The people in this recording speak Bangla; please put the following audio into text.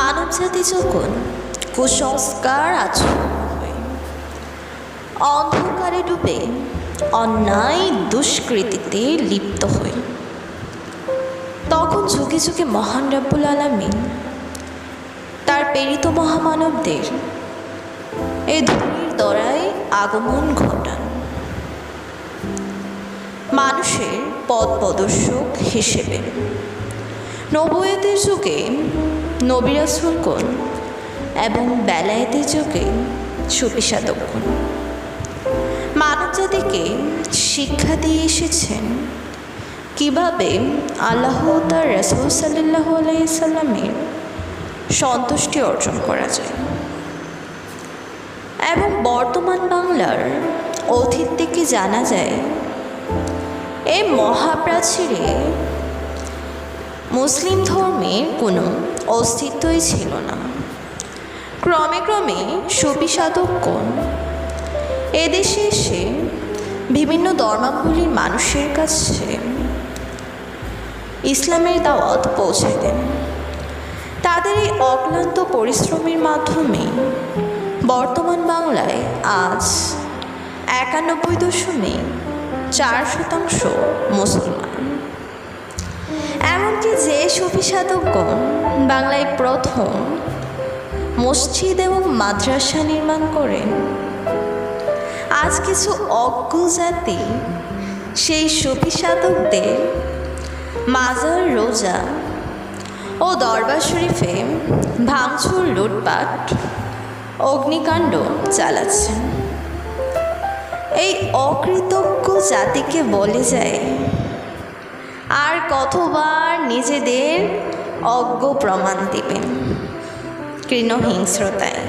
মানবজাতি যখন কুসংস্কার আচরণ হয়ে অন্ধকারে ডুবে অন্যায় দুষ্কৃতিতে লিপ্ত হই, তখন যুগে যুগে মহান রব্বুল আলামিন তার প্রেরিত মহামানবদের এই ধূলির দরায় আগমন ঘটান, মানুষের পথ প্রদর্শক হিসেবে। নবুয়তের যুগে নবী রাসূলগণ এবং বেলায়েতের যুগে সুফিসাধকগণ মানবজাতিকে শিক্ষা দিয়ে এসেছেন কিভাবে আল্লাহ তার রাসূল সাল্লাল্লাহু আলাইহি সাল্লামের সন্তুষ্টি অর্জন করা যায়। এবং বর্তমান বাংলার অতীত থেকে জানা যায় এই মহাপ্রাচীরে মুসলিম ধর্মের কোনো অস্তিত্বই ছিল না। ক্রমে ক্রমে সুফি সাধকগণ এদেশে এসে বিভিন্ন ধর্মাবলীর মানুষের কাছে ইসলামের দাওয়াত পৌঁছে দেন। তাদের এই অক্লান্ত পরিশ্রমের মাধ্যমে বর্তমান বাংলায় আজ 91.4% মুসলমান। এমনকি যে সুফি সাধকগণ বাংলায় প্রথম মসজিদ এবং মাদ্রাসা নির্মাণ করেন, আজ কিছু অজ্ঞ জাতি সেই সুফি সাধকদের মাজার, রোজা ও দরবার শরীফে ভাঙচুর, লুটপাট, অগ্নিকাণ্ড চালাচ্ছেন। এই অকৃতজ্ঞ জাতিকে বলে যায়, আর কতবার নিজেদের অজ্ঞ প্রমাণ দিবেন কৃণ হিংস্রতায়।